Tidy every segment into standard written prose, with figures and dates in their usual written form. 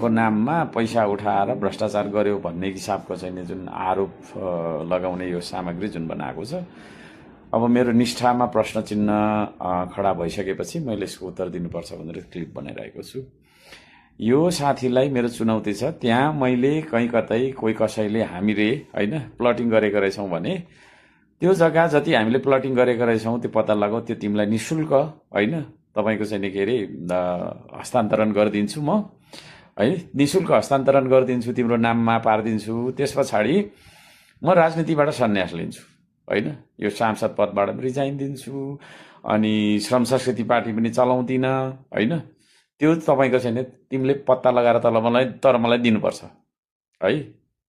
धनको नाममा पैसा उठाएर भ्रष्टाचार गर्यो भन्ने हिसाबको चाहिँ जुन आरोप लगाउने यो सामग्री जुन बनाएको छ, अब मेरो निष्ठामा प्रश्न चिन्ह खडा भइसकेपछि मैले यसको उत्तर दिनुपर्छ भनेर क्लिप बनाइरहेको छु। यो साथीलाई मेरो चुनौती छ, त्यहाँ मैले कहीँ कतै कोही कसैले हामीले होइन प्लटिङ गरेको रहेछौँ भने त्यो जग्गा जति हामीले प्लटिङ गरेको रहेछौँ त्यो पत्ता लगाऊ, त्यो तिमीलाई निःशुल्क होइन तपाईँको चाहिँ के अरे हस्तान्तरण गरिदिन्छु म है, निःशुल्क हस्तान्तरण गरिदिन्छु, तिम्रो नाममा पारिदिन्छु। त्यस पछाडि म राजनीतिबाट सन्यास लिन्छु होइन, यो सांसद पदबाट रिजाइन दिन्छु, अनि श्रम संस्कृति पार्टी पनि चलाउँदिनँ होइन। त्यो तपाईँको छैन, तिमीले पत्ता लगाएर तर मलाई दिनुपर्छ है।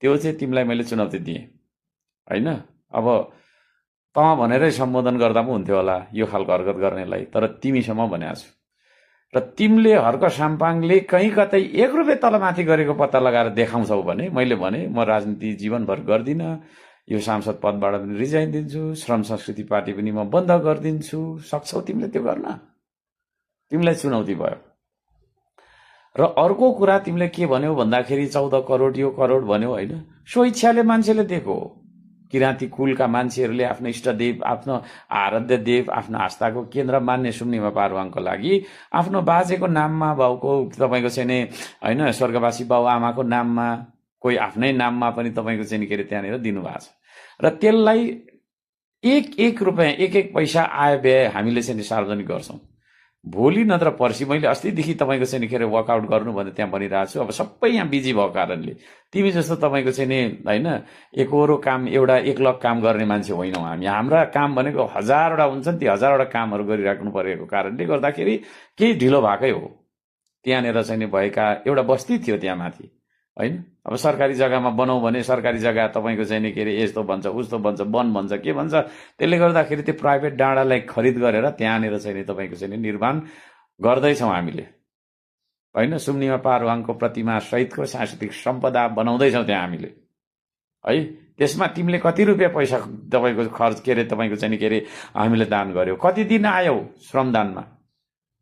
त्यो चाहिँ तिमीलाई मैले चुनौती दिएँ होइन। अब तँ भनेरै सम्बोधन गर्दा पनि हुन्थ्यो होला यो खालको हरकत गर्नेलाई, तर तिमीसम्म भनेको छु। र तिमीले हर्क साम्पाङले कहीँ कतै 1 रुपियाँ तलमाथि गरेको पत्ता लगाएर देखाउँछौ भने मैले भने म राजनीति जीवनभर गर्दिनँ, यो सांसद पदबाट पनि रिजाइन दिन्छु, श्रम संस्कृति पार्टी पनि म बन्द गरिदिन्छु। सक्छौ तिमीले त्यो गर्न? तिमीलाई चुनौती भयो। र अर्को कुरा तिमीले के भन्यौ भन्दाखेरि 14 करोड यो करोड भन्यौ होइन, स्वेच्छाले मान्छेले दिएको हो। किराँती कुलका मान्छेहरूले आफ्नो इष्टदेव, आफ्नो आराध्य देव, आफ्नो आस्थाको केन्द्र मान्ने सुम्निमा पारुवाङको लागि आफ्नो बाजेको नाममा, बाउको तपाईँको चाहिँ होइन स्वर्गवासी बाउ आमाको नाममा, कोही आफ्नै नाममा पनि तपाईँको चाहिँ के अरे त्यहाँनिर दिनुभएको छ। र त्यसलाई 1 रुपियाँ 1 पैसा आय व्यय हामीले चाहिँ सार्वजनिक गर्छौँ। भोलि नत्र पर्सि, मैले अस्तिदेखि तपाईँको चाहिँ के अरे वर्कआउट गर्नु भनेर त्यहाँ भनिरहेको छु। अब सबै यहाँ बिजी भएको कारणले तिमी जस्तो तपाईँको चाहिँ नि होइन एकहोरो काम, एउटा 1 लाख काम गर्ने मान्छे होइनौँ हामी। हाम्रा काम भनेको 1000वटा हुन्छन्, ती 1000वटा कामहरू गरिराख्नु परेको कारणले गर्दाखेरि केही ढिलो भएकै हो। त्यहाँनिर चाहिँ भएका एउटा बस्ती थियो त्यहाँ माथि होइन। अब सरकारी जग्गामा बनाऊ भने सरकारी जग्गा तपाईँको चाहिँ के अरे यस्तो भन्छ उस्तो भन्छ, वन भन्छ के भन्छ, त्यसले गर्दाखेरि त्यो प्राइभेट डाँडालाई खरिद गरेर त्यहाँनिर चाहिँ तपाईँको चाहिँ निर्माण गर्दैछौँ हामीले होइन। सुम्निमा पारुवाङको प्रतिमा सहितको सांस्कृतिक सम्पदा बनाउँदैछौँ त्यहाँ हामीले है। त्यसमा तिमीले कति रुपियाँ पैसा तपाईँको खर्च के अरे तपाईँको चाहिँ के अरे हामीले दान गर्यो, कति दिन आयौ श्रमदानमा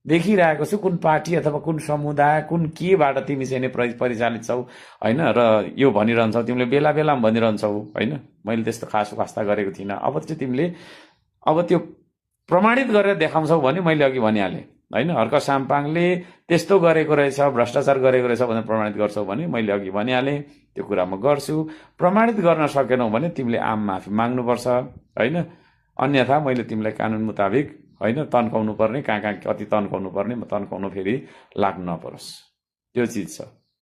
देखिरहेको छु। कुन पार्टी अथवा कुन समुदाय कुन केबाट तिमी चाहिँ परिचालित छौ होइन। र यो भनिरहन्छौ तिमीले, बेला बेलामा भनिरहन्छौ होइन, मैले त्यस्तो खास वास्ता गरेको थिइनँ। अब चाहिँ तिमीले अब त्यो प्रमाणित गरेर देखाउँछौ भने मैले अघि भनिहालेँ होइन। हर्क साम्पाङले त्यस्तो गरेको रहेछ, भ्रष्टाचार गरेको रहेछ भनेर प्रमाणित गर्छौ भने मैले अघि भनिहालेँ त्यो कुरा म गर्छु। प्रमाणित गर्न सकेनौ भने तिमीले आम माफी माग्नुपर्छ होइन। अन्यथा मैले तिमीलाई कानुन मुताबिक होइन तन्काउनु पर्ने, कहाँ कहाँ कति तन्काउनु पर्ने म तन्काउनु फेरि लाग्नु नपरोस्, त्यो चिज छ।